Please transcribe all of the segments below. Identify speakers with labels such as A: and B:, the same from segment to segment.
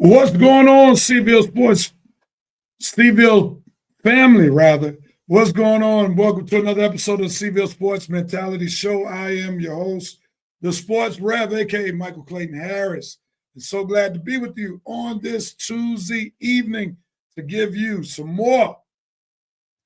A: What's going on, Seville Sports, Seville family, rather? What's going on? Welcome to another episode of the Seville Sports Mentality Show. I am your host, the Sports Rev, aka Michael Clayton Harris. And so glad to be with you on this Tuesday evening to give you some more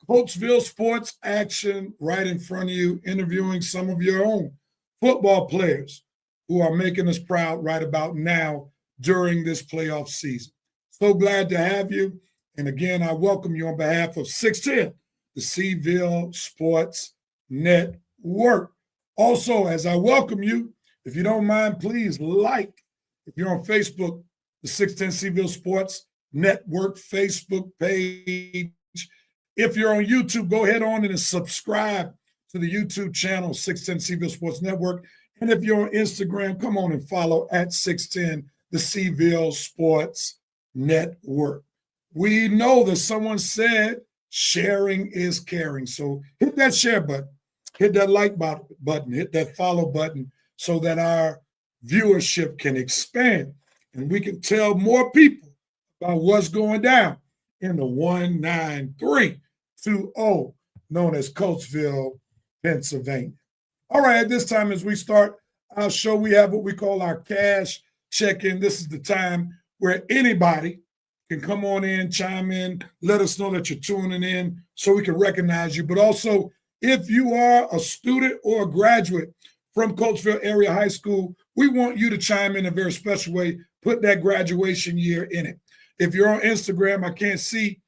A: Coatesville sports action right in front of you, interviewing some of your own football players who are making us proud right about now during this playoff season. So glad to have you. And again, I welcome you on behalf of 610, the Seville Sports Network. Also, as I welcome you, if you don't mind, please like, if you're on Facebook, the 610 Seville Sports Network Facebook page. If you're on YouTube, go ahead on and subscribe to the YouTube channel, 610 Seville Sports Network. And if you're on Instagram, come on and follow at 610 the Seville Sports Network. We know that someone said sharing is caring. So hit that share button, hit that like button, hit that follow button so that our viewership can expand. and we can tell more people about what's going down in the 19320, known as Coatesville, Pennsylvania. All right, at this time, as we start our show, we have what we call our cash check-in. This is the time where anybody can come on in, chime in, let us know that you're tuning in so we can recognize you. But also, if you are a student or a graduate from Coatesville Area High School, we want you to chime in a very special way, put that graduation year in it. If you're on Instagram, I can't see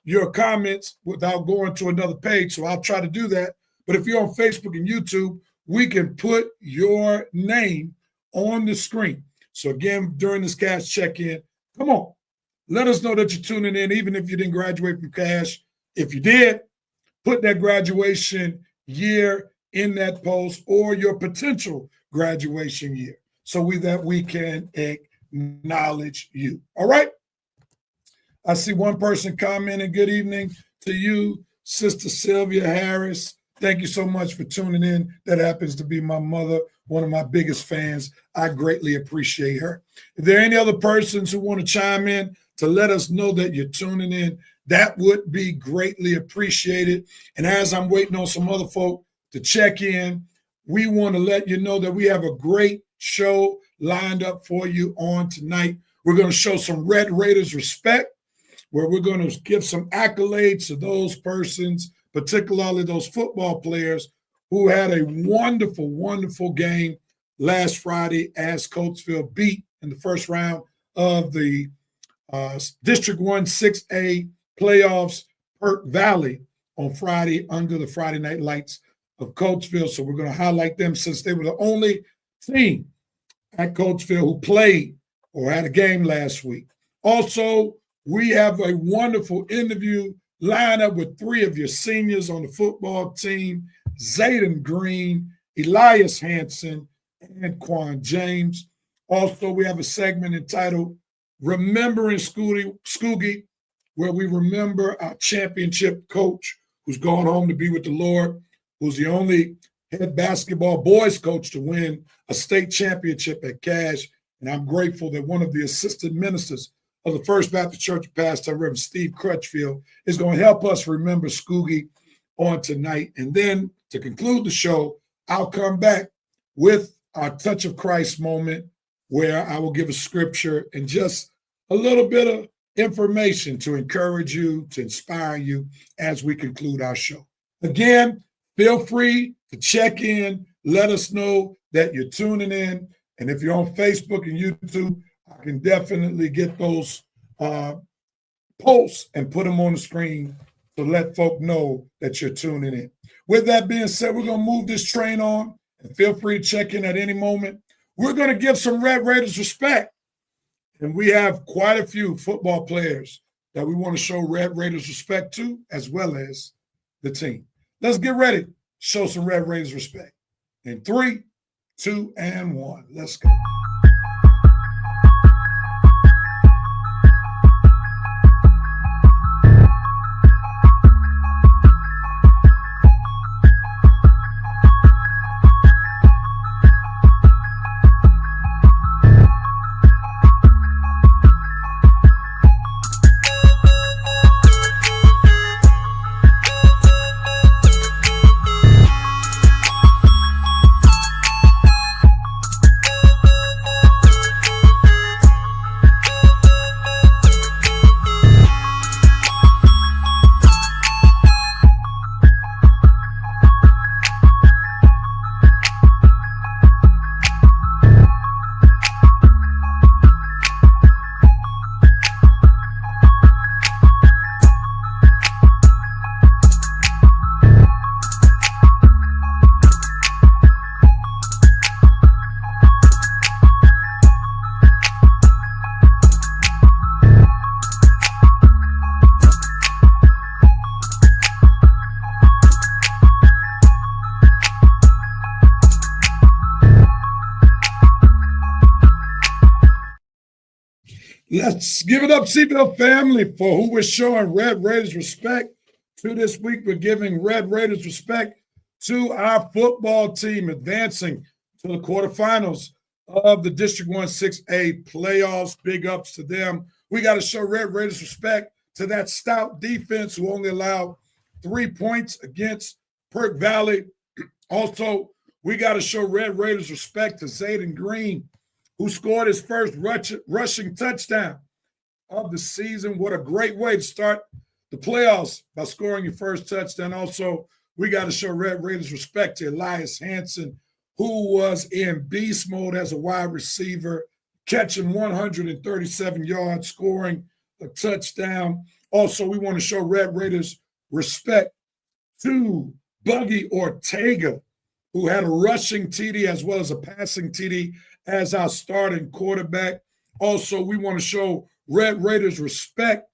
A: your comments without going to another page, so I'll try to do that. But if you're on Facebook and YouTube, we can put your name on the screen. So again, during this cash check-in, come on, let us know that you're tuning in, even if you didn't graduate from cash. If you did, put that graduation year in that post or your potential graduation year so we can acknowledge you. All right? I see one person commenting, good evening to you, Sister Sylvia Harris. Thank you so much for tuning in. That happens to be my mother, one of my biggest fans. I greatly appreciate her. If there are any other persons who want to chime in to let us know that you're tuning in, that would be greatly appreciated. And as I'm waiting on some other folk to check in, we want to let you know that we have a great show lined up for you on tonight. We're going to show some Red Raiders respect, where we're going to give some accolades to those persons, particularly those football players who had a wonderful, wonderful game last Friday as Coatesville beat in the first round of the District 1 6A playoffs, Perk Valley, on Friday under the Friday Night Lights of Coatesville. So we're going to highlight them since they were the only team at Coatesville who played or had a game last week. Also, we have a wonderful interview lined up with three of your seniors on the football team, Zaden Green, Elias Hanson, and Qwan James. Also, we have a segment entitled Remembering Scoogie, where we remember our championship coach who's gone home to be with the Lord, who's the only head basketball boys coach to win a state championship at Cash. And I'm grateful that one of the assistant ministers of the First Baptist Church of Pastor Reverend Steve Crutchfield is going to help us remember Scoogie on tonight. And then to conclude the show, I'll come back with our Touch of Christ moment, where I will give a scripture and just a little bit of information to encourage you, to inspire you as we conclude our show. Again, feel free to check in. Let us know that you're tuning in. And if you're on Facebook and YouTube, I can definitely get those posts and put them on the screen to let folk know that you're tuning in. With that being said, we're going to move this train on, and feel free to check in at any moment. We're going to give some Red Raiders respect, and we have quite a few football players that we want to show Red Raiders respect to, as well as the team. Let's get ready to show some Red Raiders respect. In 3, 2, and 1. Let's go. Let's give it up, CBL family, for who we're showing Red Raiders respect to this week. We're giving Red Raiders respect to our football team advancing to the quarterfinals of the District 1 6A playoffs. Big ups to them. We got to show Red Raiders respect to that stout defense who only allowed 3 points against Perk Valley. Also, we got to show Red Raiders respect to Zaden Green, who scored his first rushing touchdown of the season. What a great way to start the playoffs by scoring your first touchdown. Also, we got to show Red Raiders respect to Elias Hanson, who was in beast mode as a wide receiver, catching 137 yards, scoring a touchdown. Also, we want to show Red Raiders respect to Buggy Ortega, who had a rushing TD as well as a passing TD as our starting quarterback. Also, we want to show Red Raiders respect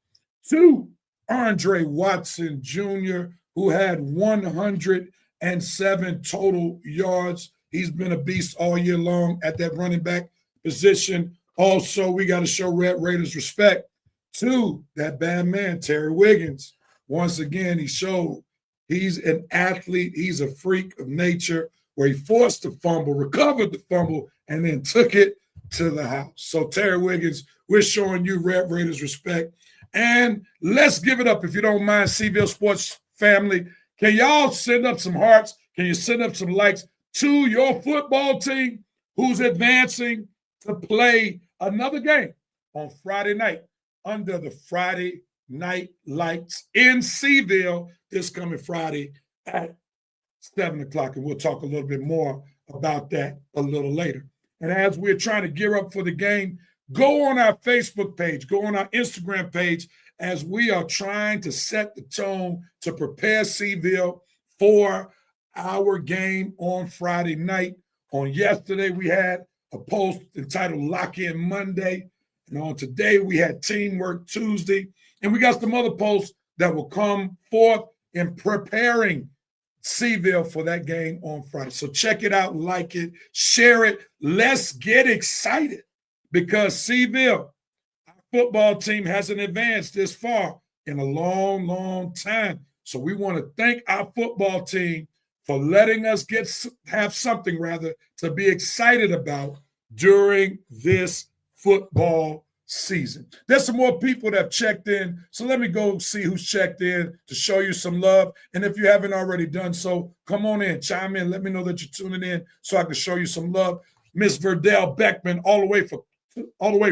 A: to Andre Watson Jr., who had 107 total yards. He's been a beast all year long at that running back position. Also, we got to show Red Raiders respect to that bad man, Terry Wiggins. Once again, he showed he's an athlete. He's a freak of nature where he forced the fumble, recovered the fumble, and then took it to the house. So, Terry Wiggins, we're showing you Red Raiders respect. And let's give it up, if you don't mind, Cville Sports family. Can y'all send up some hearts? Can you send up some likes to your football team who's advancing to play another game on Friday night under the Friday night lights in Cville this coming Friday at 7 o'clock. And we'll talk a little bit more about that a little later. And as we're trying to gear up for the game, go on our Facebook page, go on our Instagram page, as we are trying to set the tone to prepare Cville for our game on Friday night. On yesterday, we had a post entitled Lock In Monday. And on today, we had Teamwork Tuesday. And we got some other posts that will come forth in preparing Cville for that game on Friday. So check it out, like it, share it. Let's get excited because Cville, our football team, hasn't advanced this far in a long, long time. So we want to thank our football team for letting us have something to be excited about during this football season. There's some more people that have checked in, so let me go see who's checked in to show you some love. And if you haven't already done so, come on in, chime in, let me know that you're tuning in so I can show you some love. Miss Verdell Beckman, all the way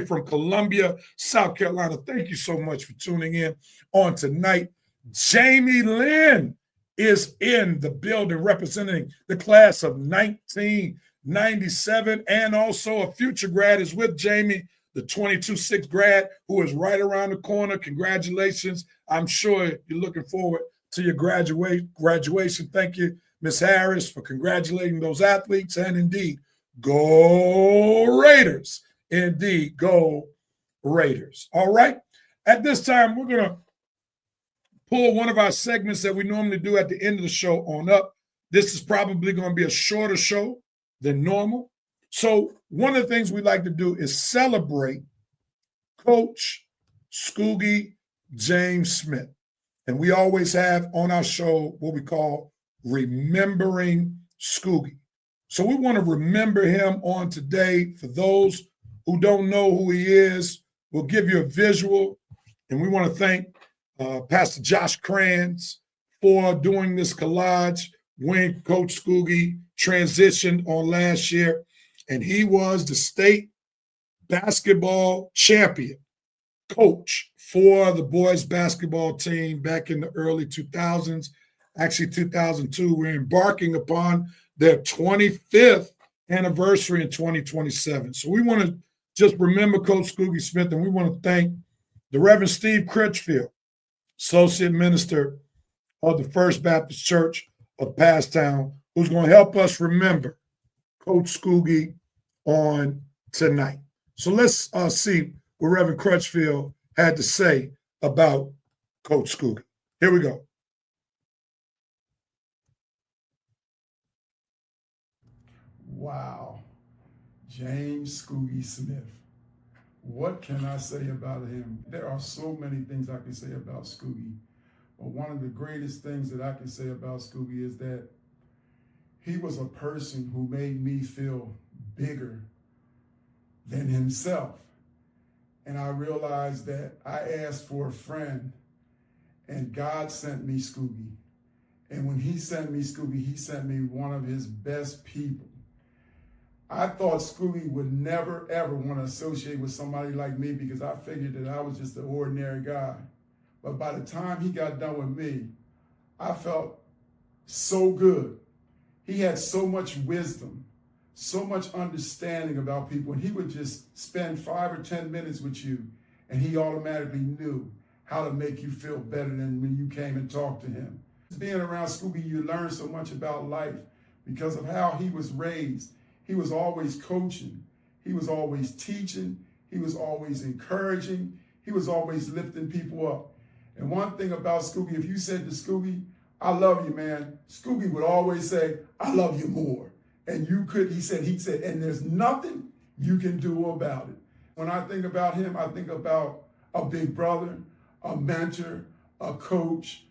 A: from Columbia, South Carolina. Thank you so much for tuning in on tonight. Jamie Lynn is in the building representing the class of 1997, and also a future grad is with Jamie, the 22-6 grad who is right around the corner. Congratulations. I'm sure you're looking forward to your graduation. Thank you, Ms. Harris, for congratulating those athletes. And indeed, go Raiders. Indeed, go Raiders. All right. At this time, we're going to pull one of our segments that we normally do at the end of the show on up. This is probably going to be a shorter show than normal. So one of the things we like to do is celebrate Coach Scoogie James Smith. And we always have on our show what we call Remembering Scoogie. So we want to remember him on today. For those who don't know who he is, we'll give you a visual. And we want to thank Pastor Josh Kranz for doing this collage when Coach Scoogie transitioned on last year. And he was the state basketball champion coach for the boys basketball team back in the early 2000s. Actually, 2002, we're embarking upon their 25th anniversary in 2027. So we want to just remember Coach Scoogie Smith, and we want to thank the Reverend Steve Critchfield, Associate Minister of the First Baptist Church of Passtown, who's going to help us remember Coach Scoogie on tonight. So let's see what Reverend Crutchfield had to say about Coach Scoogie. Here we go.
B: Wow. James Scoogie Smith. What can I say about him? There are so many things I can say about Scoogie. But one of the greatest things that I can say about Scoogie is that he was a person who made me feel bigger than himself. And I realized that I asked for a friend, and God sent me Scooby. And when he sent me Scooby, he sent me one of his best people. I thought Scooby would never, ever want to associate with somebody like me because I figured that I was just an ordinary guy. But by the time he got done with me, I felt so good. He had so much wisdom, so much understanding about people, and he would just spend 5 or 10 minutes with you, and he automatically knew how to make you feel better than when you came and talked to him. Being around Scooby, you learn so much about life because of how he was raised. He was always coaching. He was always teaching. He was always encouraging. He was always lifting people up. And one thing about Scooby, if you said to Scooby, I love you, man, Scooby would always say, I love you more. And he said, and there's nothing you can do about it. When I think about him, I think about a big brother, a mentor, a coach,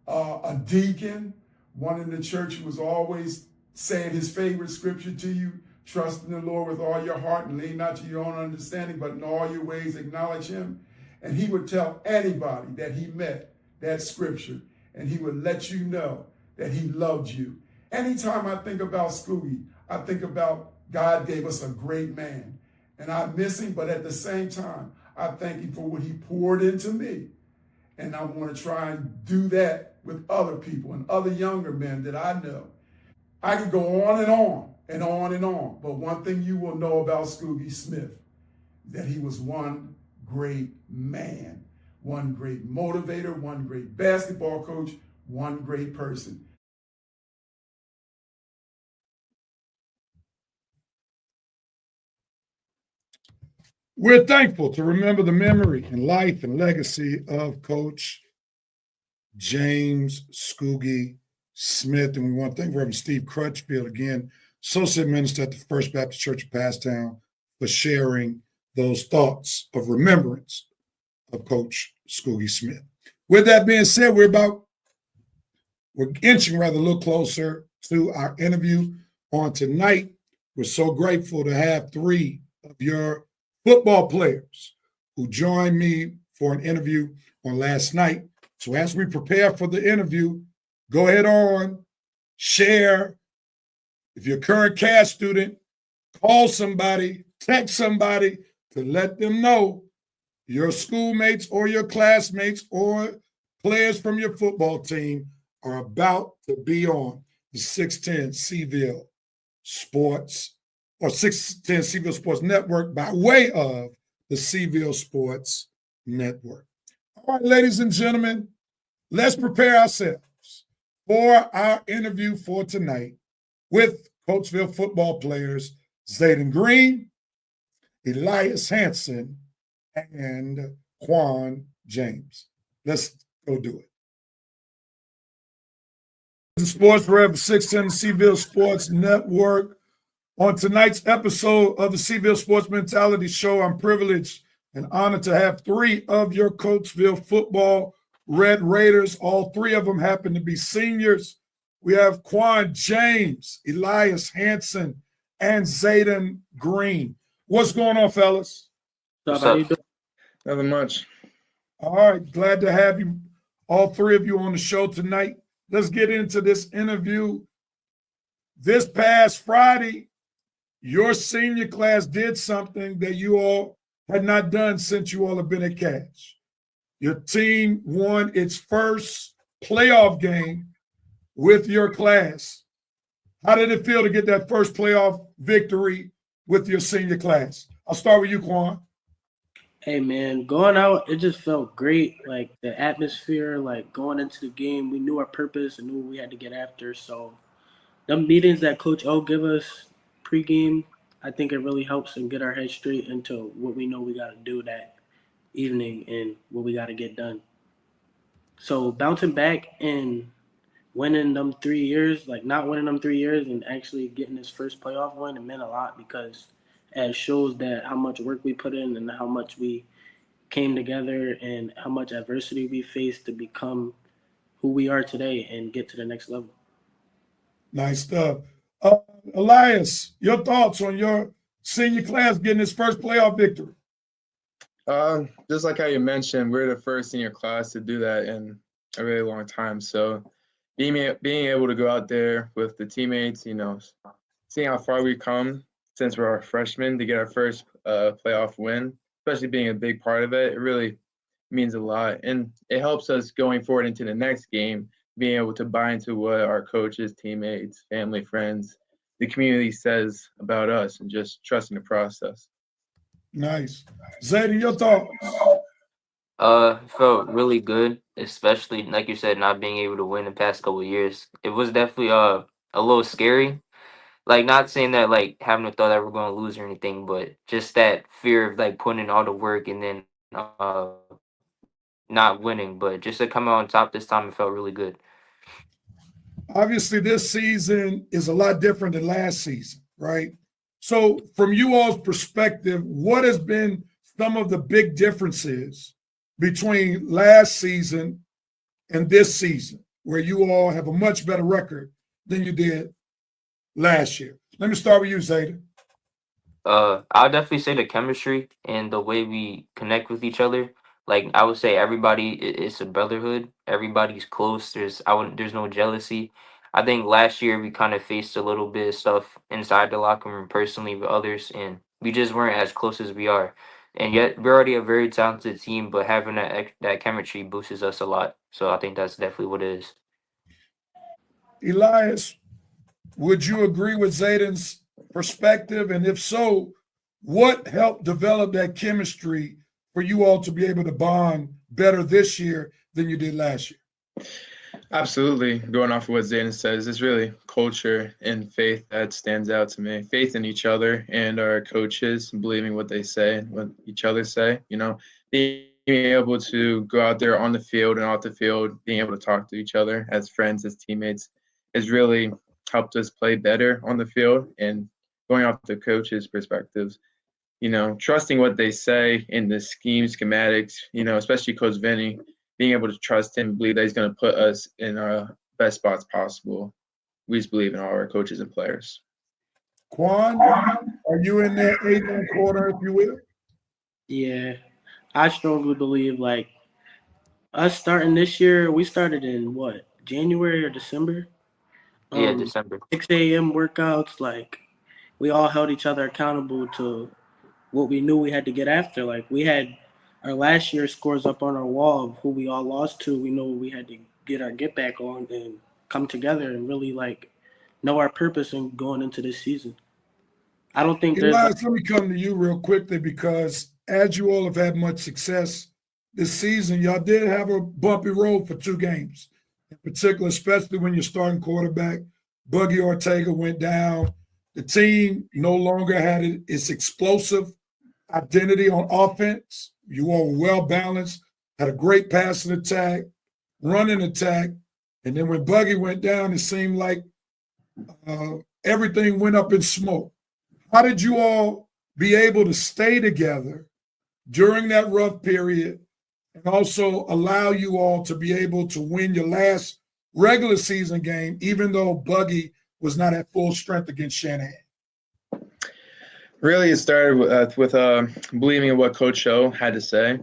B: a deacon, one in the church who was always saying his favorite scripture to you, trust in the Lord with all your heart and lean not to your own understanding, but in all your ways acknowledge him. And he would tell anybody that he met that scripture, and he would let you know that he loved you. Anytime I think about Scooby, I think about God gave us a great man. And I miss him, but at the same time, I thank him for what he poured into me. And I want to try and do that with other people and other younger men that I know. I could go on and on and on and on. But one thing you will know about Scooby Smith, that he was one great man, one great motivator, one great basketball coach, one great person.
A: We're thankful to remember the memory and life and legacy of Coach James Scoogie Smith. And we want to thank Reverend Steve Crutchfield, again, Associate Minister at the First Baptist Church of Passtown, for sharing those thoughts of remembrance of Coach Scoogie Smith. With that being said, we're inching rather a little closer to our interview on tonight. We're so grateful to have 3 of your football players who joined me for an interview on last night. So as we prepare for the interview, go ahead on, share. If you're a current CAS student, call somebody, text somebody to let them know your schoolmates or your classmates or players from your football team are about to be on the 610 Cville Sports or 610 Cville Sports Network by way of the Cville Sports Network. All right, ladies and gentlemen, let's prepare ourselves for our interview for tonight with Coatesville football players Zaden Green, Elias Hanson, and Qwan James. Let's go do it. The Sports Rev 610 Cville Sports Network. On tonight's episode of the Cville Sports Mentality Show, I'm privileged and honored to have 3 of your Coatesville football Red Raiders. All 3 of them happen to be seniors. We have Qwan James, Elias Hanson, and Zaden Green. What's going on, fellas?
C: What's up?
D: Nothing much.
A: All right, glad to have you, all 3 of you, on the show tonight. Let's get into this interview. This past Friday, your senior class did something that you all had not done since you all have been at CAS. Your team won its first playoff game with your class. How did it feel to get that first playoff victory with your senior class? I'll start with you, Qwan.
C: Hey, man, going out, it just felt great. Like, the atmosphere, like, going into the game, we knew our purpose and knew what we had to get after. So, the meetings that Coach O give us pregame, I think it really helps and get our head straight into what we know we got to do that evening and what we got to get done. So, bouncing back and winning them 3 years, like not winning them 3 years and actually getting this first playoff win, it meant a lot because it shows that how much work we put in and how much we came together and how much adversity we faced to become who we are today and get to the next level.
A: Nice stuff. Elias, your thoughts on your senior class getting its first playoff victory?
D: Just like how you mentioned, we're the first senior class to do that in a really long time. So being able to go out there with the teammates, seeing how far we come since we're our freshmen to get our first playoff win, especially being a big part of it, it really means a lot. And it helps us going forward into the next game, being able to buy into what our coaches, teammates, family, friends, the community says about us and just trusting the process.
A: Nice. Zaden, your thoughts?
E: Felt really good, especially like you said, not being able to win the past couple of years. It was definitely a little scary. Like not saying that like having the thought that we're going to lose or anything, but just that fear of like putting in all the work and then not winning. But just to come out on top this time, it felt really good.
A: Obviously, this season is a lot different than last season, right? So, from you all's perspective, what has been some of the big differences between last season and this season, where you all have a much better record than you did last year? Let me start with you, Zaden.
E: I'll definitely say the chemistry and the way we connect with each other. Like I would say, everybody it's a brotherhood. Everybody's close. There's no jealousy. I think last year we kind of faced a little bit of stuff inside the locker room personally with others, and we just weren't as close as we are. And yet we're already a very talented team, but having that chemistry boosts us a lot. So I think that's definitely what it is.
A: Elias, would you agree with Zaden's perspective? And if so, what helped develop that chemistry for you all to be able to bond better this year than you did last year?
D: Absolutely. Going off of what Zaden says, it's really culture and faith that stands out to me. Faith in each other and our coaches, believing what they say and what each other say. Being able to go out there on the field and off the field, being able to talk to each other as friends, as teammates, has really helped us play better on the field. And going off the coaches' perspectives, trusting what they say in the scheme, schematics, especially Coach Vinny, being able to trust him, believe that he's going to put us in our best spots possible. We just believe in all our coaches and players.
A: Qwan, are you in that amen corner, if you will?
C: Yeah, I strongly believe like us starting this year. We started in what, January or December?
E: Yeah, December.
C: 6 a.m. workouts. Like we all held each other accountable to what we knew we had to get after. Like we had our last year's scores up on our wall of who we all lost to. We know we had to get our get back on and come together and really like know our purpose in going into this season. I don't think there's
A: Elias, let me come to you real quickly because as you all have had much success this season, y'all did have a bumpy road for 2 games. In particular, especially when your starting quarterback, Buggy Ortega, went down. The team no longer had its explosive identity on offense. You all were well balanced, had a great passing attack, running attack. And then when Buggy went down, it seemed like everything went up in smoke. How did you all be able to stay together during that rough period and also allow you all to be able to win your last regular season game, even though Buggy was not at full strength against Shanahan?
D: Really, it started with believing in what Coach O had to say,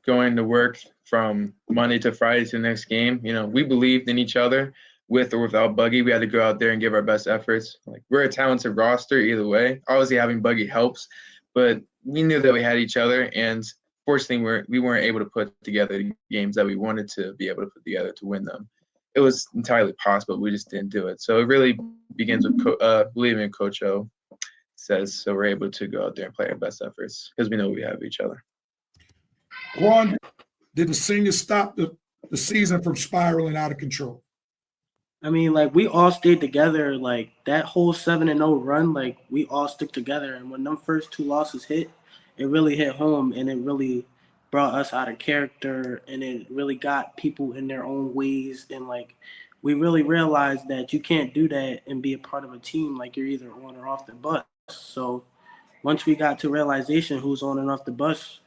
D: going to work from Monday to Friday to the next game. We believed in each other with or without Buggy. We had to go out there and give our best efforts. Like we're a talented roster either way. Obviously, having Buggy helps, but we knew that we had each other. And fortunately, we weren't able to put together the games that we wanted to be able to put together to win them. It was entirely possible. We just didn't do it. So it really begins with believing in Coach O says, so we're able to go out there and play our best efforts because we know we have each other.
A: Qwan, did the seniors stop the season from spiraling out of control?
C: I mean, like we all stayed together. Like that whole 7-0 run, like we all stuck together. And when them first 2 losses hit, it really hit home, and it really brought us out of character, and it really got people in their own ways. And like we really realized that you can't do that and be a part of a team. Like you're either on or off the bus. So once we got to realization who's on and off the bus,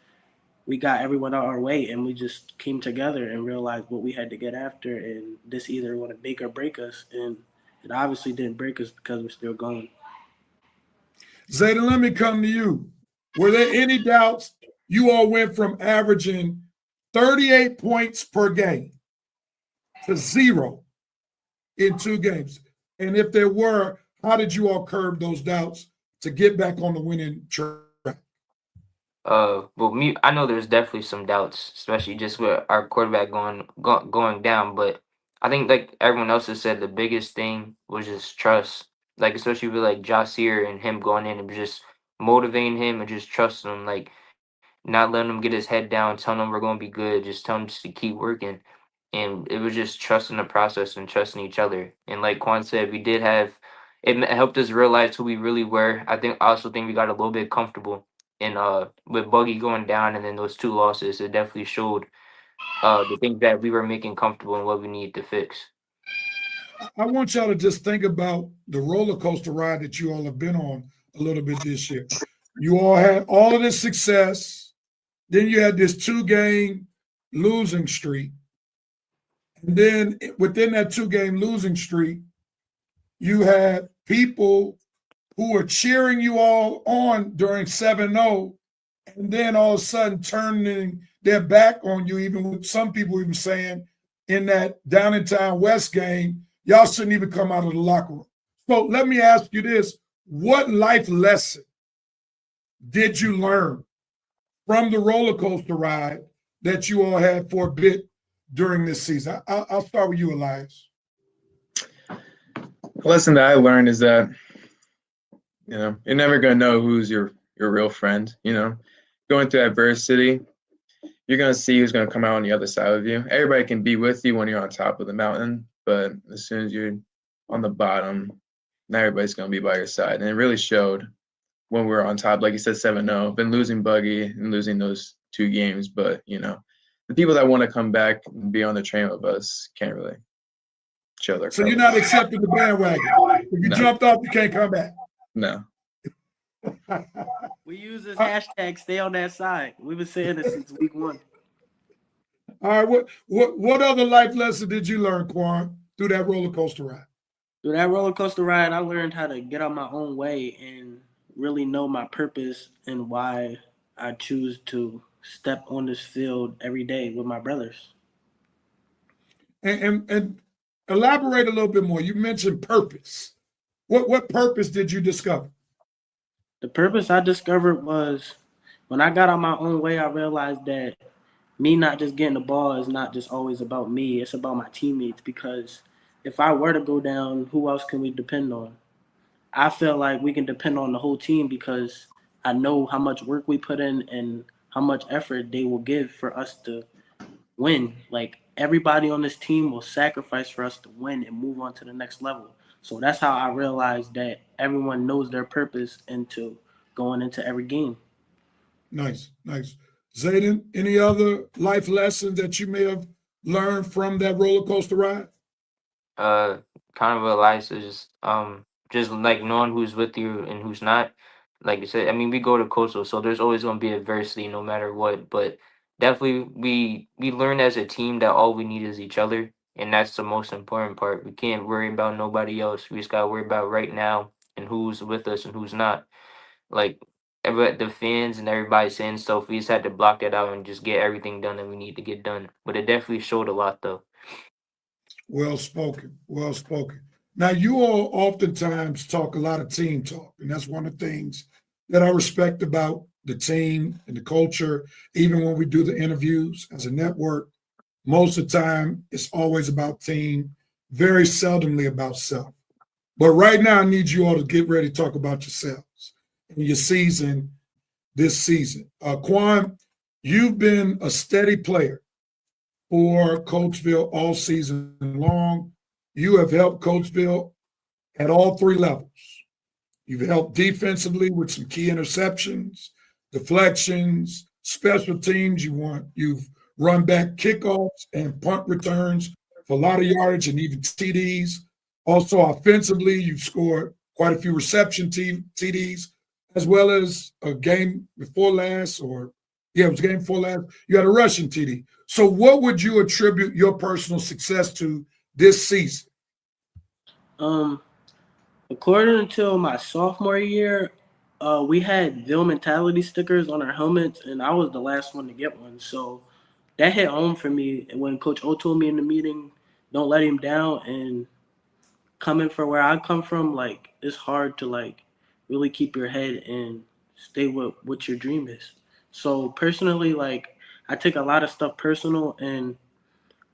C: we got everyone out our way, and we just came together and realized what we had to get after, and this either want to make or break us, and it obviously didn't break us because we're still going.
A: Zaden, let me come to you. Were there any doubts? You all went from averaging 38 points per game to 0 in 2 games. And if there were, how did you all curb those doubts to get back on the winning track?
E: Well, I know there's definitely some doubts, especially just with our quarterback going down. But I think, like everyone else has said, the biggest thing was just trust. Like especially with like Jahsir and him going in and just motivating him and just trusting him. Like not letting him get his head down, telling him we're going to be good, just telling him just to keep working. And it was just trusting the process and trusting each other. And like Quan said, we did have it helped us realize who we really were. I also think we got a little bit comfortable. And with Buggy going down and then those 2 losses, it definitely showed the things that we were making comfortable and what we needed to fix.
A: I want y'all to just think about the roller coaster ride that you all have been on a little bit this year. You all had all of this success. Then you had this 2-game losing streak. And then within that 2-game losing streak, you had people who were cheering you all on during 7-0, and then all of a sudden turning their back on you, even with some people even saying in that Downtown West game, y'all shouldn't even come out of the locker room. So let me ask you this. What life lesson did you learn from the roller coaster ride that you all had for a bit during this season? I'll start with you, Elias.
D: The lesson that I learned is that, you're never going to know who's your real friend. Going through adversity, you're going to see who's going to come out on the other side of you. Everybody can be with you when you're on top of the mountain, but as soon as you're on the bottom, not everybody's going to be by your side. And it really showed when we were on top, like you said, 7-0, been losing Buggy and losing those 2 games. But, the people that want to come back and be on the train with us can't really show their
A: So
D: colors.
A: you're not accepting the bandwagon. If you jumped off, you can't come back.
D: No.
C: We use this hashtag stay on that side. We've been saying this since week 1.
A: All right. What other life lesson did you learn, Qwan, through that roller coaster ride?
C: Through that roller coaster ride, I learned how to get out my own way and really know my purpose and why I choose to step on this field every day with my brothers.
A: And elaborate a little bit more. You mentioned purpose. What purpose did you discover?
C: The purpose I discovered was when I got on my own way, I realized that me not just getting the ball is not just always about me. It's about my teammates, because if I were to go down, who else can we depend on? I feel like we can depend on the whole team because I know how much work we put in and how much effort they will give for us to win. Like everybody on this team will sacrifice for us to win and move on to the next level. So that's how I realized that everyone knows their purpose into going into every game.
A: Nice. Zaden, any other life lessons that you may have learned from that roller coaster ride?
E: Kind of Elias is just like knowing who's with you and who's not. Like you said, I mean, we go to Coastal, so there's always going to be adversity no matter what. But definitely, we learn as a team that all we need is each other, and that's the most important part. We can't worry about nobody else. We just got to worry about right now and who's with us and who's not. Like the fans and everybody saying stuff, we just had to block that out and just get everything done that we need to get done. But it definitely showed a lot, though.
A: Well spoken. Now, you all oftentimes talk a lot of team talk, and that's one of the things that I respect about the team and the culture. Even when we do the interviews as a network, most of the time it's always about team, very seldomly about self. But right now, I need you all to get ready to talk about yourselves and your season this season. Qwan, you've been a steady player for Coatesville all season long. You have helped Coatesville at all 3 levels. You've helped defensively with some key interceptions, deflections, special teams. You've run back kickoffs and punt returns for a lot of yardage and even TDs. Also offensively, you've scored quite a few reception TDs, as well as a game before last, it was game before last, you had a rushing TD. So what would you attribute your personal success to this season?
C: According to my sophomore year, We had Ville mentality stickers on our helmets, and I was the last one to get one. So that hit home for me when Coach O told me in the meeting, "Don't let him down." And coming from where I come from, like it's hard to like really keep your head and stay with what your dream is. So personally, like I take a lot of stuff personal, and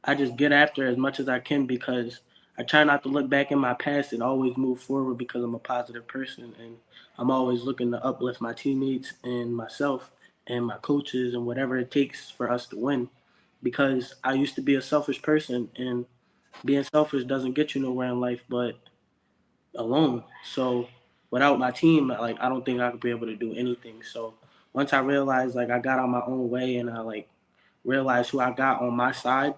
C: I just get after as much as I can because I try not to look back in my past and always move forward because I'm a positive person and I'm always looking to uplift my teammates and myself and my coaches and whatever it takes for us to win. Because I used to be a selfish person, and being selfish doesn't get you nowhere in life but alone. So without my team, like I don't think I could be able to do anything. So once I realized like I got on my own way and I like realized who I got on my side,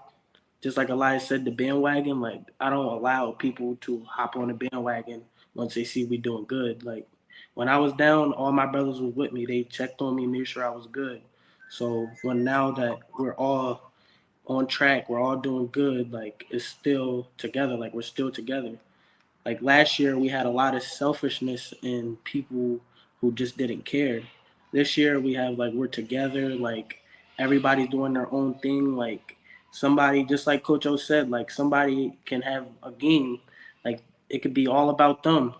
C: just like Elias said, the bandwagon, like I don't allow people to hop on the bandwagon once they see we doing good. Like when I was down, all my brothers was with me. They checked on me, made sure I was good. So when now that we're all on track, we're all doing good, like it's still together, like we're still together. Like last year, we had a lot of selfishness in people who just didn't care. This year, we have like we're together, like everybody's doing their own thing. Like somebody, just like Coach O said, like somebody can have a game, like it could be all about them,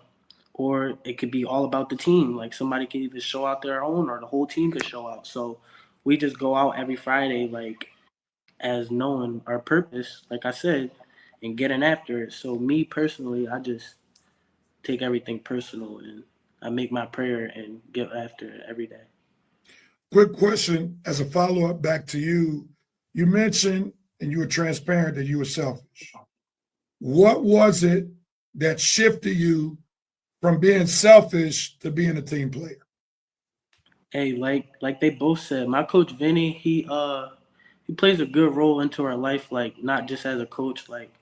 C: or it could be all about the team. Like somebody could either show out their own, or the whole team could show out. So we just go out every Friday, like as knowing our purpose, like I said, and getting after it. So me personally, I just take everything personal and I make my prayer and get after it every day.
A: Quick question as a follow up back to you. You mentioned and you were transparent that you were selfish. What was it that shifted you from being selfish to being a team player?
C: Hey, like they both said, my coach Vinny, he plays a good role into our life, like not just as a coach. Like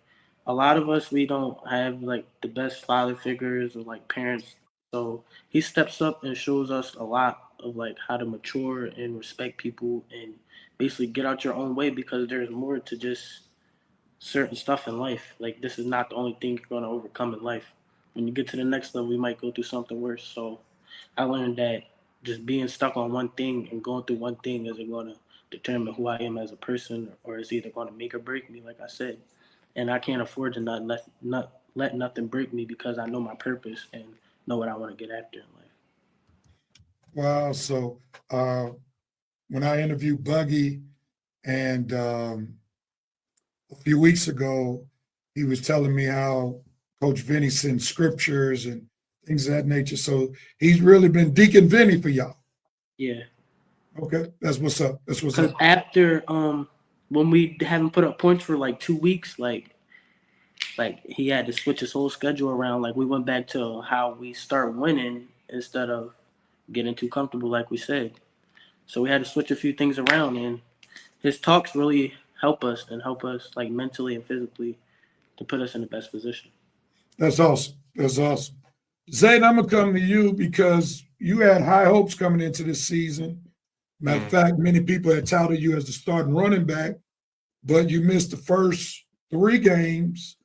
C: a lot of us we don't have like the best father figures or like parents. So he steps up and shows us a lot of like how to mature and respect people and basically get out your own way because there's more to just certain stuff in life. Like this is not the only thing you're gonna overcome in life. When you get to the next level, you might go through something worse. So I learned that just being stuck on one thing and going through one thing isn't gonna determine who I am as a person, or it's either gonna make or break me, like I said. And I can't afford to not let nothing break me because I know my purpose and know what I want to get after in life.
A: Wow. So when I interviewed Buggy and a few weeks ago, he was telling me how Coach Vinny sends scriptures and things of that nature. So he's really been Deacon Vinny for y'all.
C: Yeah,
A: Okay, that's what's up. That's what's
C: because
A: up.
C: after when we haven't put up points for like 2 weeks, like he had to switch his whole schedule around. Like we went back to how we start winning instead of getting too comfortable, like we said. So we had to switch a few things around, and his talks really help us like mentally and physically to put us in the best position.
A: That's awesome. That's awesome. Zaden, I'm gonna come to you because you had high hopes coming into this season. Matter of
E: Mm.
A: fact, many people had touted you as the starting running back, but you missed the first 3 games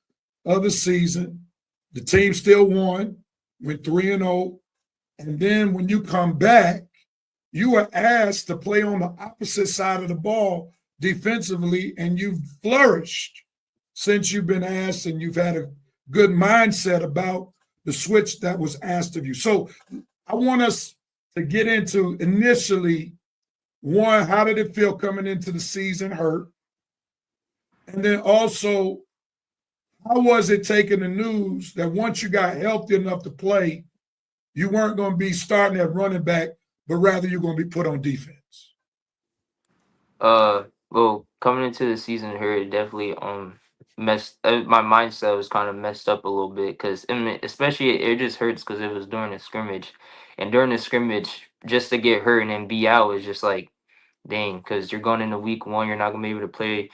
A: of the season. The team still won, went 3-0. And then when you come back, you were asked to play on the opposite side of the ball defensively, and you've flourished since you've been asked, and you've had a good mindset about the switch that was asked of you. So I want us to get into initially one, how did it feel coming into the season hurt? And then also, how was it taking the news that once you got healthy enough to play, you weren't going to be starting at running back, but rather you're going to be put on defense?
E: Well, coming into the season here, it definitely messed. My mindset was kind of messed up a little bit because I mean, especially it just hurts because it was during a scrimmage, and during the scrimmage, just to get hurt and then be out is just like, dang, because you're going into week one, you're not gonna be able to play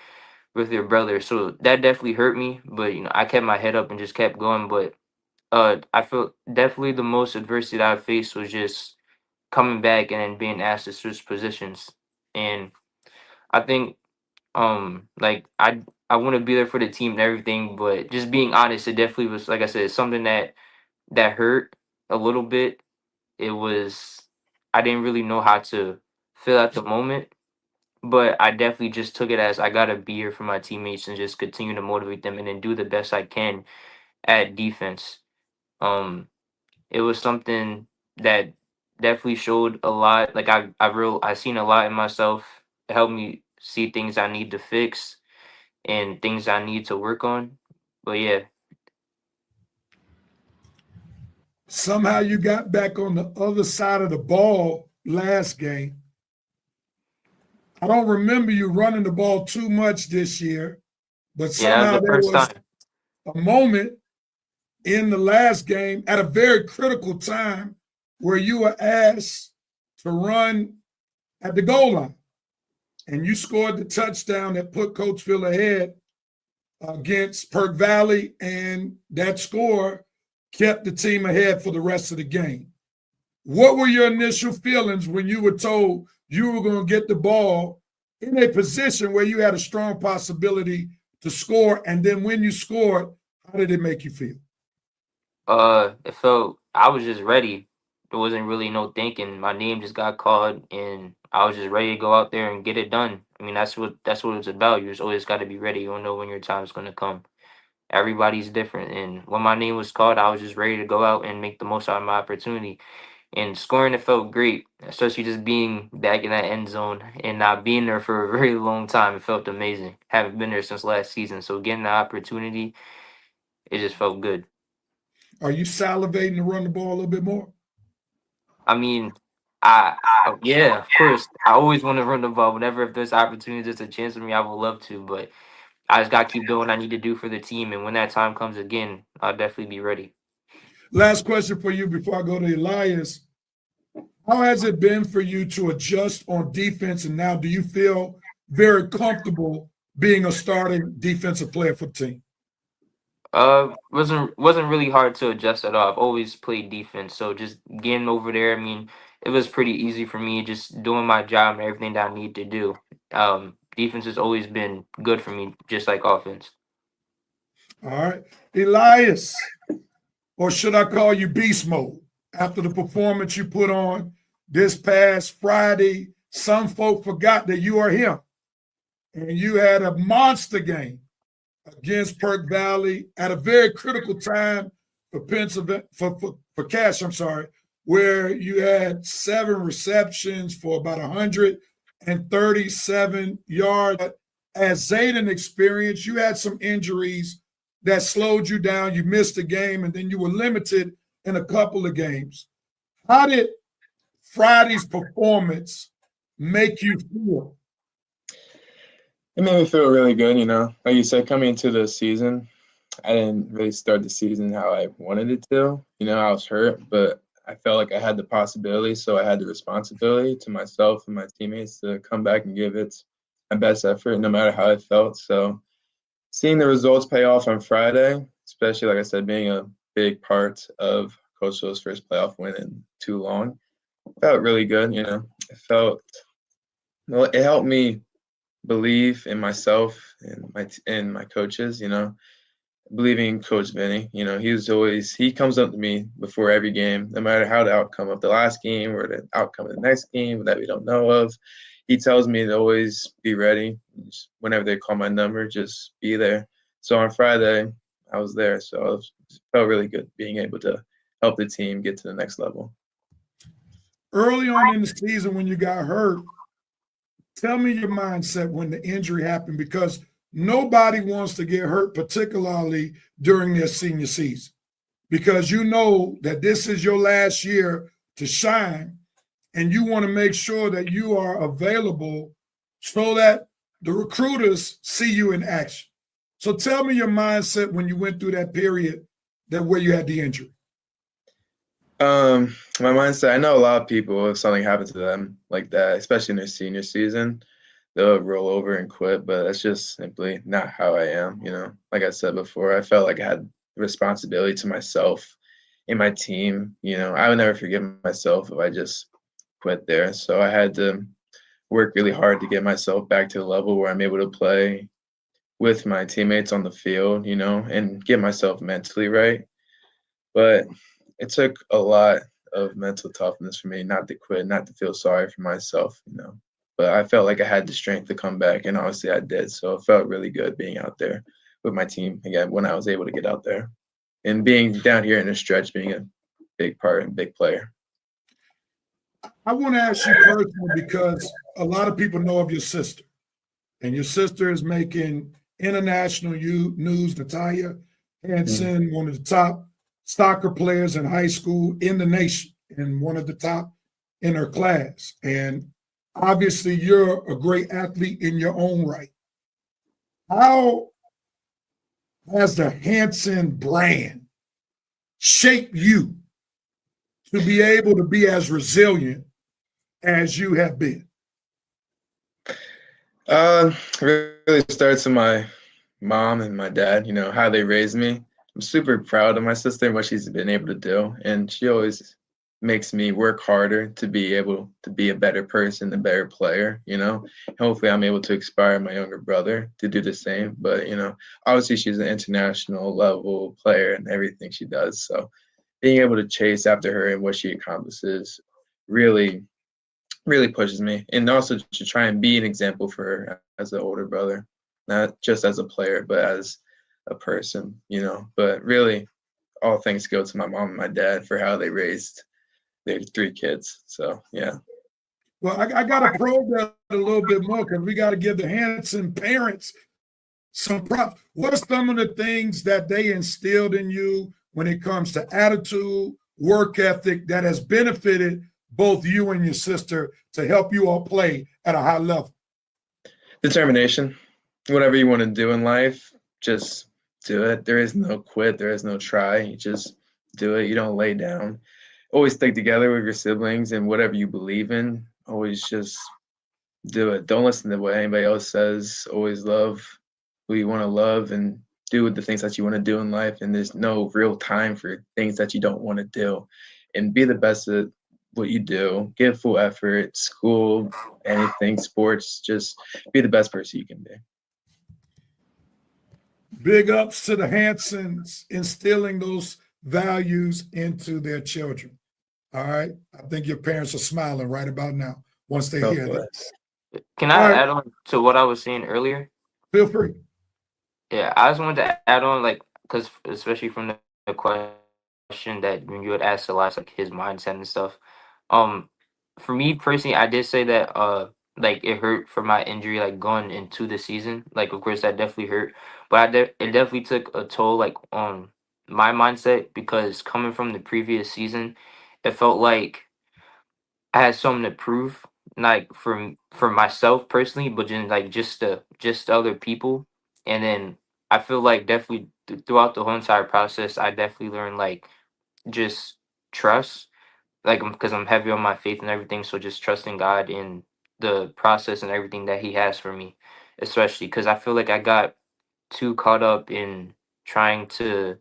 E: with your brother, so that definitely hurt me. But I kept my head up and just kept going. But I feel definitely the most adversity that I faced was just coming back and then being asked to switch positions, and I think like I want to be there for the team and everything, but just being honest, it definitely was, like I said, something that hurt a little bit. I didn't really know how to feel at the moment, but I definitely just took it as I gotta be here for my teammates and just continue to motivate them and then do the best I can at defense. Um, it was something that definitely showed a lot. Like I seen a lot in myself. It helped me see things I need to fix and things I need to work on. But yeah,
A: Somehow you got back on the other side of the ball last game. I don't remember you running the ball too much this year, but
E: yeah, that was
A: somehow
E: the
A: there
E: first
A: was
E: time.
A: a moment in the last game at a very critical time where you were asked to run at the goal line. And you scored the touchdown that put Coatesville ahead against Perk Valley, and that score kept the team ahead for the rest of the game. What were your initial feelings when you were told you were going to get the ball in a position where you had a strong possibility to score? And then when you scored, how did it make you feel?
E: It felt I was just ready. There wasn't really no thinking. My name just got called, and I was just ready to go out there and get it done. I mean, that's what it's about. You just always got to be ready. You don't know when your time's gonna come. Everybody's different, and when my name was called, I was just ready to go out and make the most out of my opportunity. And scoring, it felt great, especially just being back in that end zone and not being there for a very long time. It felt amazing. Haven't been there since last season, so getting the opportunity, it just felt good.
A: Are you salivating to run the ball a little bit more?
E: I mean, yeah, of course. I always want to run the ball. Whenever if there's opportunity, there's a chance for me, I would love to. But I just got to keep doing what I need to do for the team. And when that time comes again, I'll definitely be ready.
A: Last question for you before I go to Elias. How has it been for you to adjust on defense? And now do you feel very comfortable being a starting defensive player for the team?
E: Wasn't really hard to adjust at all. I've always played defense, so just getting over there, I mean, it was pretty easy for me, just doing my job and everything that I need to do. Defense has always been good for me, just like offense.
A: All right. Elias, or should I call you beast mode? After the performance you put on this past Friday, some folk forgot that you are him. And you had a monster game against Perk Valley at a very critical time for Pennsylvania for Cash, I'm sorry, where you had 7 receptions for about 137 yards. As Zaden experienced, you had some injuries that slowed you down. You missed a game, and then you were limited in a couple of games. How did Friday's performance make you feel?
D: It made me feel really good, Like you said, coming into the season, I didn't really start the season how I wanted it to. I was hurt, but I felt like I had the possibility, so I had the responsibility to myself and my teammates to come back and give it my best effort, no matter how I felt. So seeing the results pay off on Friday, especially, like I said, being a big part of Coach Joe's first playoff win in too long, felt really good, it helped me believe in myself and my coaches, believing in Coach Vinny. He comes up to me before every game, no matter how the outcome of the last game or the outcome of the next game that we don't know of. He tells me to always be ready. Just whenever they call my number, just be there. So on Friday, I was there. So it felt really good being able to help the team get to the next level.
A: Early on in the season when you got hurt, tell me your mindset when the injury happened, because nobody wants to get hurt, particularly during their senior season, because you know that this is your last year to shine, and you want to make sure that you are available so that the recruiters see you in action. So tell me your mindset when you went through that period where you had the injury.
D: My mindset, I know a lot of people, if something happens to them like that, especially in their senior season, they'll roll over and quit, but that's just simply not how I am, Like I said before, I felt like I had responsibility to myself and my team, I would never forgive myself if I just quit there. So I had to work really hard to get myself back to the level where I'm able to play with my teammates on the field, and get myself mentally right. But it took a lot of mental toughness for me, not to quit, not to feel sorry for myself, you know. But I felt like I had the strength to come back, and obviously I did. So it felt really good being out there with my team again when I was able to get out there. And being down here in the stretch, being a big part and big player.
A: I want to ask you personally because a lot of people know of your sister, and your sister is making international news. Natalia Hanson, one of the top soccer players in high school in the nation, and one of the top in her class. And obviously, you're a great athlete in your own right. How has the Hanson brand shaped you to be able to be as resilient as you have been?
D: Really starts with my mom and my dad, you know, how they raised me. I'm super proud of my sister and what she's been able to do. And she always makes me work harder to be able to be a better person, a better player, you know. Hopefully I'm able to inspire my younger brother to do the same. But, you know, obviously she's an international level player and everything she does. So being able to chase after her and what she accomplishes really pushes me, and also to try and be an example for her as an older brother, not just as a player, but as a person, you know. But really, all thanks go to my mom and my dad for how they raised their 3 kids. So, yeah.
A: Well, I got to probe that a little bit more because we got to give the Hanson parents some props. What are some of the things that they instilled in you when it comes to attitude, work ethic that has benefited both you and your sister to help you all play at a high level?
D: Determination. Whatever you want to do in life, just do it. There is no quit. There is no try. You just do it. You don't lay down. Always stick together with your siblings, and whatever you believe in, always just do it. Don't listen to what anybody else says. Always love who you want to love and do the things that you want to do in life. And there's no real time for things that you don't want to do. And be the best at what you do. Give full effort, school, anything, sports. Just be the best person you can be.
A: Big ups to the Hansons instilling those values into their children. All right. I think your parents are smiling right about now once they hear this.
E: Can
A: All
E: I
A: right.
E: add on to what I was saying earlier?
A: Feel free.
E: Yeah, I just wanted to add on, like, because especially from the question that when you had asked Elias, like his mindset and stuff. Um, for me personally, I did say that like it hurt for my injury, like going into the season. Like, of course, that definitely hurt, but it definitely took a toll, like on my mindset, because coming from the previous season, it felt like I had something to prove, like for myself personally, but then like just to other people. And then I feel like definitely throughout the whole entire process, I definitely learned like just trust, like because I'm heavy on my faith and everything. So just trusting God in the process and everything that He has for me, especially because I feel like I got too caught up in trying to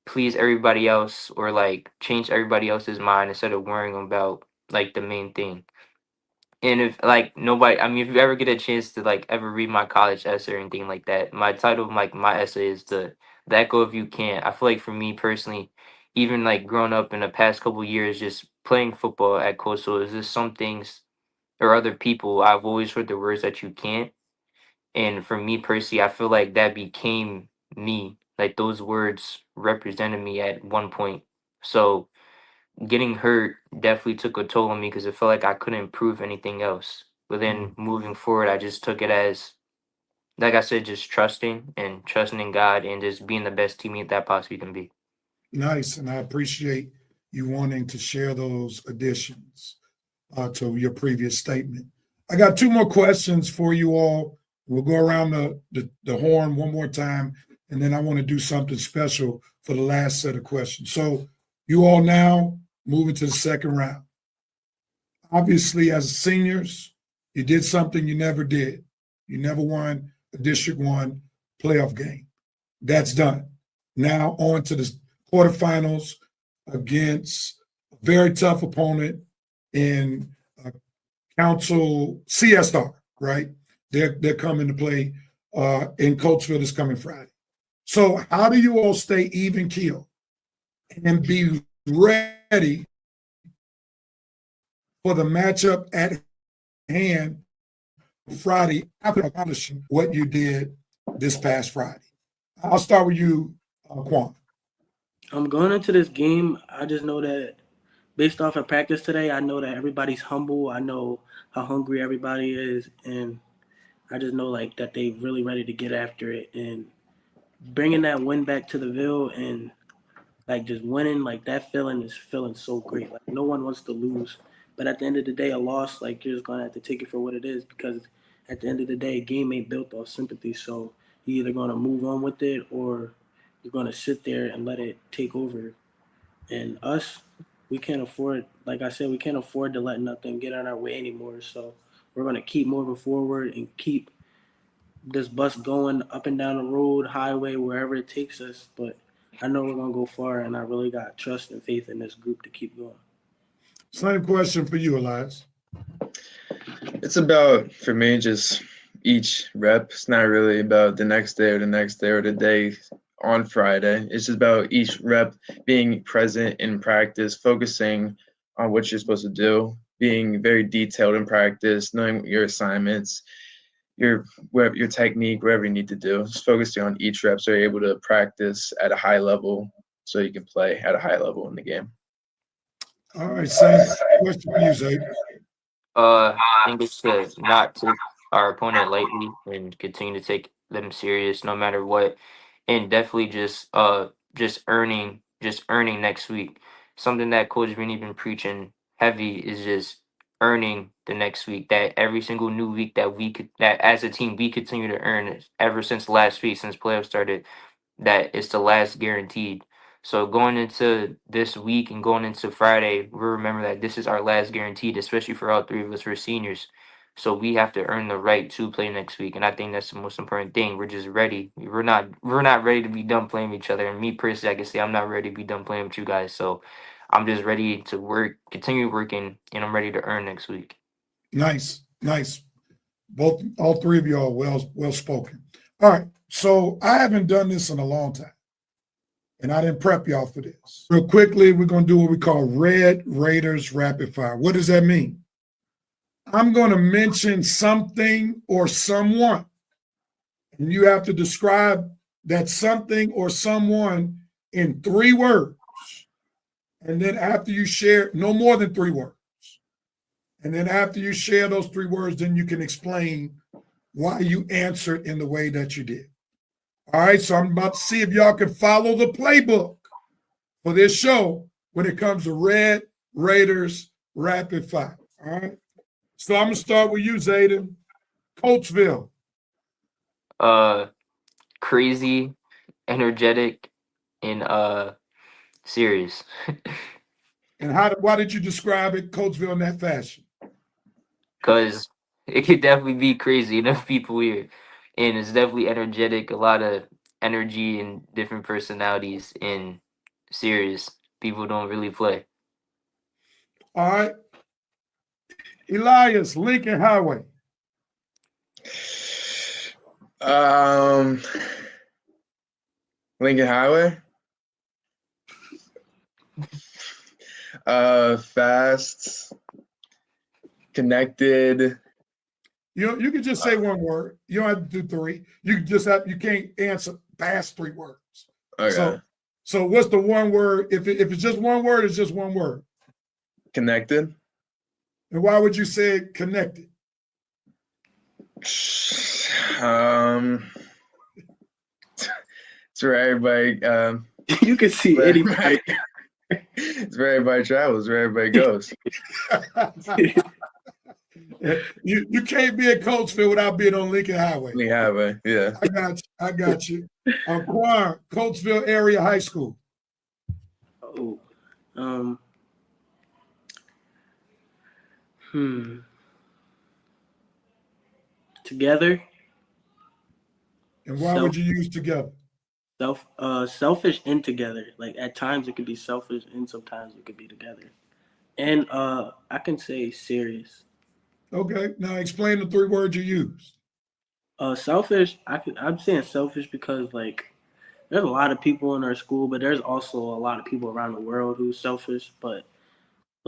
E: please everybody else or like change everybody else's mind instead of worrying about like the main thing. And if like nobody, I mean, if you ever get a chance to like ever read my college essay or anything like that, my title of like my essay is the "That Go If You Can." I feel like for me personally, even like growing up in the past couple years, just playing football at Coastal, is just some things or other people I've always heard the words that you can't, and for me personally, I feel like that became me. Like those words represented me at one point. So getting hurt definitely took a toll on me because it felt like I couldn't improve anything else. But then moving forward, I just took it as, like I said, just trusting in God and just being the best teammate that possibly can be.
A: Nice. And I appreciate you wanting to share those additions to your previous statement. I got 2 more questions for you all. We'll go around the horn one more time, and then I want to do something special for the last set of questions. So you all now moving to the second round. Obviously, as seniors, you did something you never did. You never won a District 1 playoff game. That's done. Now on to the quarterfinals against a very tough opponent in Council CSR, right? They're coming to play in Coatesville this coming Friday. So how do you all stay even keel and be ready for the matchup at hand Friday after accomplishing what you did this past Friday? I'll start with you, Qwan.
C: I'm going into this game. I just know that based off of practice today, I know that everybody's humble. I know how hungry everybody is, and I just know like that they really ready to get after it and bringing that win back to the Ville and like just winning, like that feeling is feeling so great. Like no one wants to lose, but at the end of the day, a loss, like you're just gonna have to take it for what it is because at the end of the day, a game ain't built off sympathy. So you're either gonna move on with it or you're gonna sit there and let it take over. And us, we can't afford, like I said, we can't afford to let nothing get on our way anymore. So we're gonna keep moving forward and keep this bus going up and down the road, highway, wherever it takes us. But I know we're gonna go far, and I really got trust and faith in this group to keep going.
A: Same question for you, Elias.
D: It's about, for me, just each rep. It's not really about the next day or the next day or the day on Friday. It's just about each rep being present in practice, focusing on what you're supposed to do, being very detailed in practice, knowing your assignments, your technique, whatever you need to do. Just focusing on each rep so you're able to practice at a high level so you can play at a high level in the game.
A: All right, same question for you, Zaden.
E: I think it's to not take our opponent lightly and continue to take them serious no matter what, and definitely just earning next week. Something that Coach Vinny been preaching heavy is just earning the next week. That every single new week that as a team we continue to earn it ever since last week, since playoffs started, that it's the last guaranteed. So going into this week and going into Friday, we remember that this is our last guaranteed, especially for all three of us. We're seniors. So we have to earn the right to play next week. And I think that's the most important thing. We're just ready. We're not ready to be done playing with each other. And me personally, I can say I'm not ready to be done playing with you guys. So I'm just ready to continue working, and I'm ready to earn next week.
A: Nice. All three of you are well spoken. All right. So I haven't done this in a long time, and I didn't prep y'all for this. Real quickly, we're going to do what we call Red Raiders Rapid Fire. What does that mean? I'm going to mention something or someone, and you have to describe that something or someone in 3 words. And then after you share, no more than 3 words. And then after you share those 3 words, then you can explain why you answered in the way that you did. All right, so I'm about to see if y'all can follow the playbook for this show when it comes to Red Raiders Rapid Fire. All right, so I'm going to start with you, Zaden. Coatesville.
E: Crazy, energetic, and serious.
A: And why did you describe it, Coatesville, in that fashion?
E: Because it could definitely be crazy enough people here, and it's definitely energetic, a lot of energy and different personalities, and serious people don't really play.
A: All right. Elias, Lincoln Highway.
D: Lincoln Highway. Fast, connected.
A: You can just say 1 word. You don't have to do 3. You can't answer past 3 words.
D: Okay.
A: So what's the 1 word? If it's just 1 word, it's just 1 word.
D: Connected.
A: And why would you say it connected?
D: It's where everybody.
C: You can see anybody.
D: It's where everybody travels, where everybody goes.
A: You can't be at Coatesville without being on Lincoln Highway.
D: Lincoln Highway, yeah.
A: I got you. Qwan, Coatesville Area High School.
C: Oh, together.
A: And why would you use together?
C: Selfish and together. Like at times it could be selfish and sometimes it could be together. And I can say serious.
A: Okay, now explain the 3 words you used.
C: Selfish. I'm saying selfish because like there's a lot of people in our school, but there's also a lot of people around the world who's selfish. But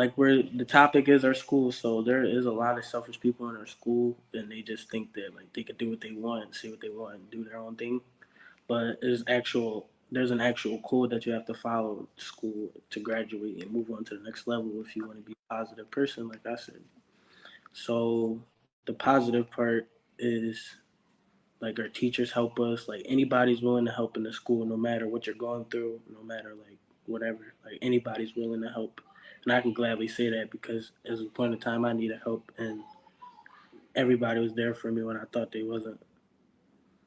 C: like where the topic is our school, so there is a lot of selfish people in our school, and they just think that like they could do what they want, say what they want, and do their own thing. But there's an actual code that you have to follow at school to graduate and move on to the next level if you want to be a positive person, like I said. So the positive part is like our teachers help us, like anybody's willing to help in the school, no matter what you're going through, no matter like whatever, like anybody's willing to help. And I can gladly say that because at a point in time I needed help, and everybody was there for me when I thought they wasn't.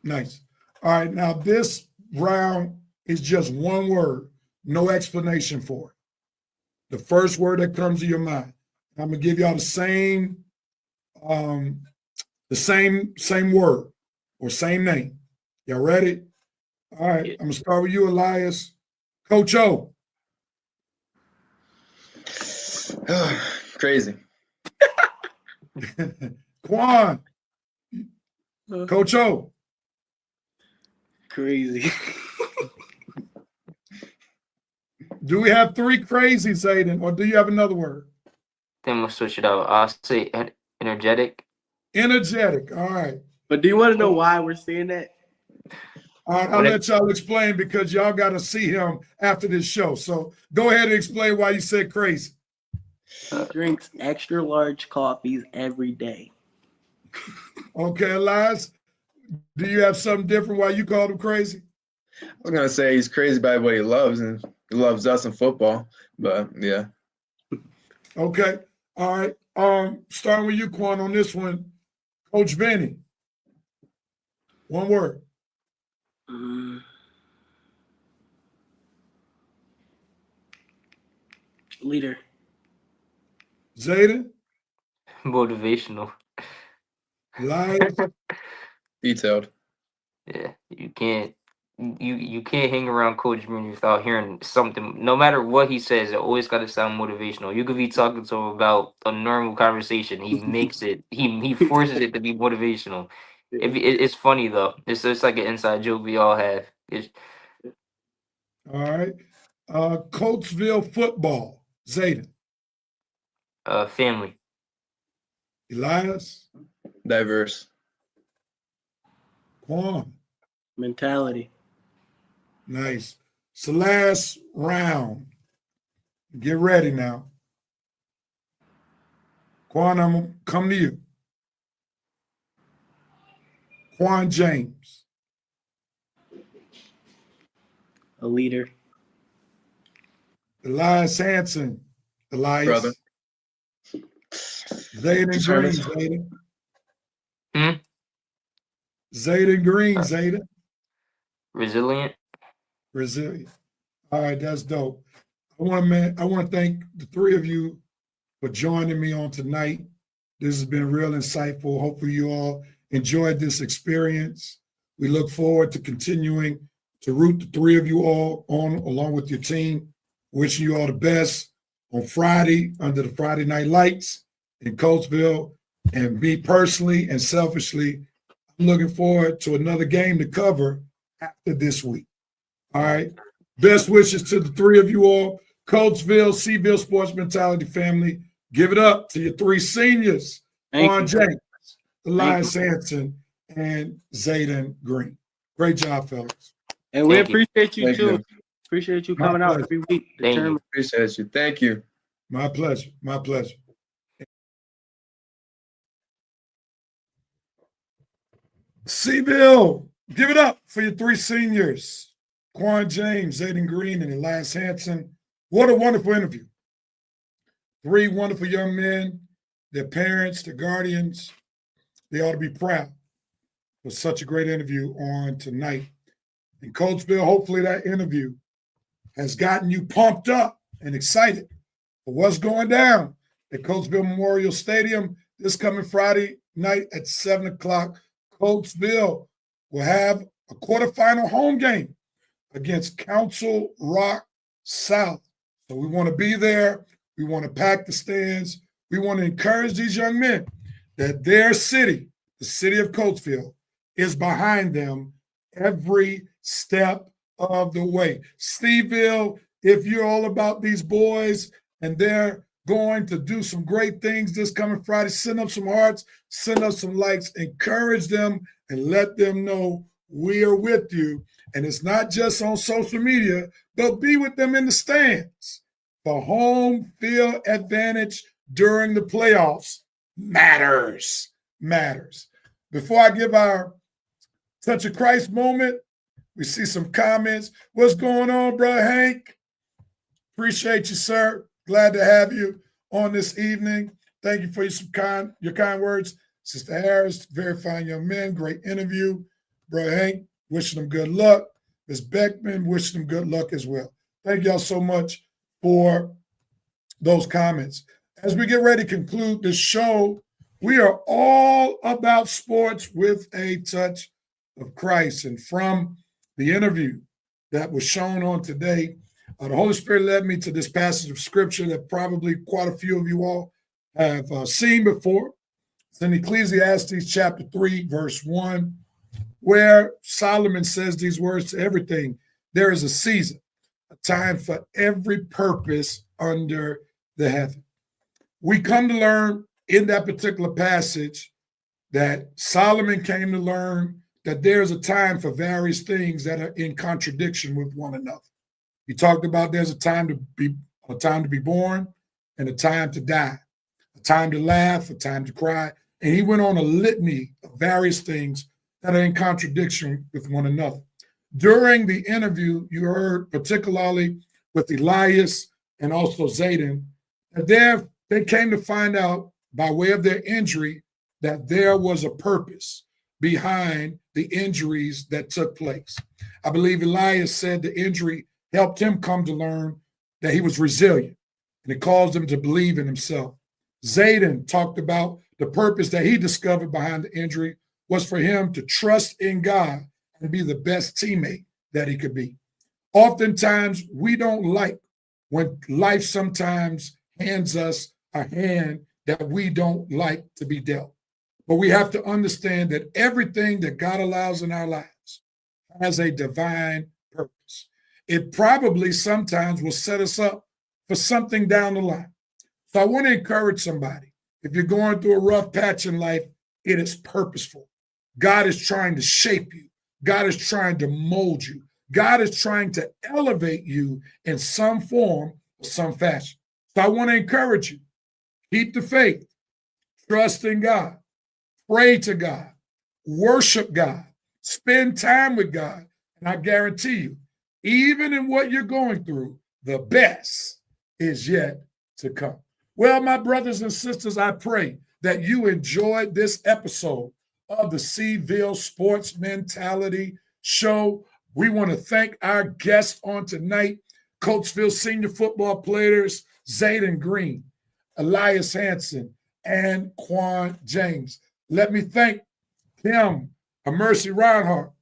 A: Nice. All right, now this round is just one word, no explanation for it. The first word that comes to your mind. I'm gonna give y'all the same word or same name. Y'all ready? All right, I'm gonna start with you, Elias. Coach O.
D: Crazy.
A: Qwan. Coach O.
C: Crazy.
A: Do we have three crazies, Zaden, or do you have another word?
E: Then we'll switch it out. I'll say energetic.
A: Energetic. All right.
C: But do you want to know why we're saying that?
A: All right, I'll let y'all explain because y'all got to see him after this show. So go ahead and explain why you said crazy.
C: He drinks extra large coffees every day.
A: Okay, Elias, do you have something different why you called him crazy?
D: I was gonna say he's crazy by what he loves, and he loves us in football. But yeah.
A: Okay. All right. Starting with you, Qwan, on this one. Coach Benny. One word.
C: Leader.
A: Zaden.
E: Motivational.
A: Elias.
D: Detailed.
E: Yeah, you can't hang around Coach Rooney without hearing something. No matter what he says, it always got to sound motivational. You could be talking to him about a normal conversation. He makes it. He forces it to be motivational. It's funny though. It's like an inside joke we all have. It's
A: All right. Coatesville football. Zaden.
E: family.
A: Elias.
D: Diverse.
A: Qwan.
C: Mentality.
A: Nice. It's the last round. Get ready now. Qwan, I'm going to come to you. Qwan James.
C: A leader.
A: Elias Hanson. Elias.
D: Brother.
A: Zaden Green. Zaden. Zaden Green. Zaden.
E: Resilient.
A: Resilient. All right, that's dope. I want to thank the three of you for joining me on tonight. This has been real insightful. Hopefully you all enjoyed this experience. We look forward to continuing to root the three of you all on along with your team. Wishing you all the best on Friday under the Friday Night Lights in Coatesville. And me personally and selfishly, I'm looking forward to another game to cover after this week. All right. Best wishes to the three of you all. Coatesville, Seville Sports Mentality family. Give it up to your three seniors. Qwan James, Elias Hanson, and Zaden Green. Great job, fellas.
C: And we appreciate you too.
D: You.
C: Appreciate you coming out every week.
E: Thank you.
D: Appreciate you. Thank you.
A: My pleasure. My pleasure. Seville, give it up for your three seniors. Qwan James, Zaden Green, and Elias Hanson. What a wonderful interview. Three wonderful young men, their parents, their guardians. They ought to be proud for such a great interview on tonight. In Coatesville, hopefully that interview has gotten you pumped up and excited for what's going down at Coatesville Memorial Stadium this coming Friday night at 7 o'clock. Coatesville will have a quarterfinal home game against Council Rock South. So we want to be there. We want to pack the stands. We want to encourage these young men that their city, the city of Coatesville, is behind them every step of the way. Steveville, if you're all about these boys and their going to do some great things this coming Friday. Send up some hearts, send up some likes, encourage them, and let them know we are with you. And it's not just on social media, but be with them in the stands. The home field advantage during the playoffs matters. Before I give our Touch of Christ moment, we see some comments. What's going on, Brother Hank? Appreciate you, sir. Glad to have you on this evening. Thank you for your kind words. Sister Harris, very fine young men, great interview. Brother Hank, wishing them good luck. Ms. Beckman, wishing them good luck as well. Thank y'all so much for those comments. As we get ready to conclude this show, we are all about sports with a touch of Christ. And from the interview that was shown on today, the Holy Spirit led me to this passage of scripture that probably quite a few of you all have seen before. It's in Ecclesiastes chapter 3, verse 1, where Solomon says these words to everything. There is a season, a time for every purpose under the heaven. We come to learn in that particular passage that Solomon came to learn that there's a time for various things that are in contradiction with one another. He talked about there's a time to be born and a time to die, a time to laugh, a time to cry. And he went on a litany of various things that are in contradiction with one another. During the interview, you heard particularly with Elias and also Zaden, that they came to find out by way of their injury that there was a purpose behind the injuries that took place. I believe Elias said the injury helped him come to learn that he was resilient, and it caused him to believe in himself. Zaden talked about the purpose that he discovered behind the injury was for him to trust in God and be the best teammate that he could be. Oftentimes, we don't like when life sometimes hands us a hand that we don't like to be dealt. But we have to understand that everything that God allows in our lives has a divine purpose. It probably sometimes will set us up for something down the line. So I want to encourage somebody. If you're going through a rough patch in life, it is purposeful. God is trying to shape you. God is trying to mold you. God is trying to elevate you in some form or some fashion. So I want to encourage you. Keep the faith. Trust in God. Pray to God. Worship God. Spend time with God. And I guarantee you, even in what you're going through, the best is yet to come. Well, my brothers and sisters, I pray that you enjoyed this episode of the Coatesville Sports Mentality Show. We want to thank our guests on tonight, Coatesville senior football players, Zaden Green, Elias Hanson, and Qwan James. Let me thank Kim Mercy Reinhardt,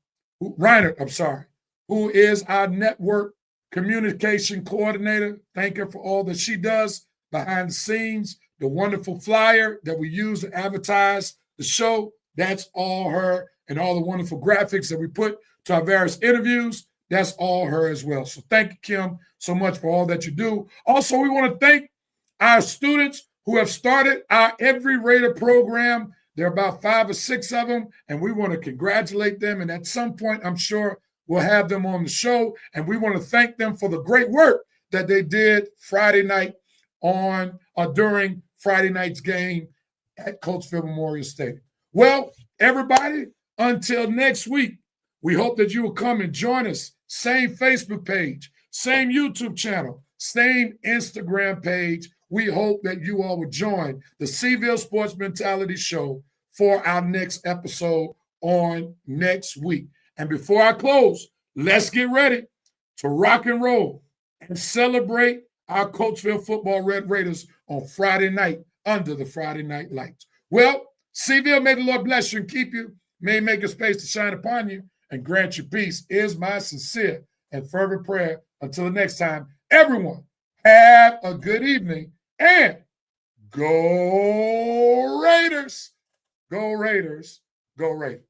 A: who is our network communication coordinator. Thank her for all that she does behind the scenes. The wonderful flyer that we use to advertise the show, that's all her. And all the wonderful graphics that we put to our various interviews, that's all her as well. So thank you, Kim, so much for all that you do. Also, we want to thank our students who have started our Every Raider program. There are about 5 or 6 of them, and we want to congratulate them. And at some point, I'm sure we'll have them on the show. And we want to thank them for the great work that they did Friday night during Friday night's game at Coatesville Memorial Stadium. Well, everybody, until next week, we hope that you will come and join us. Same Facebook page, same YouTube channel, same Instagram page. We hope that you all will join the Coatesville Sports Mentality Show for our next episode on next week. And before I close, let's get ready to rock and roll and celebrate our Coatesville football Red Raiders on Friday night under the Friday night lights. Well, Coatesville, may the Lord bless you and keep you. May he make his face to shine upon you and grant you peace is my sincere and fervent prayer. Until the next time, everyone, have a good evening and go Raiders. Go Raiders. Go Raiders.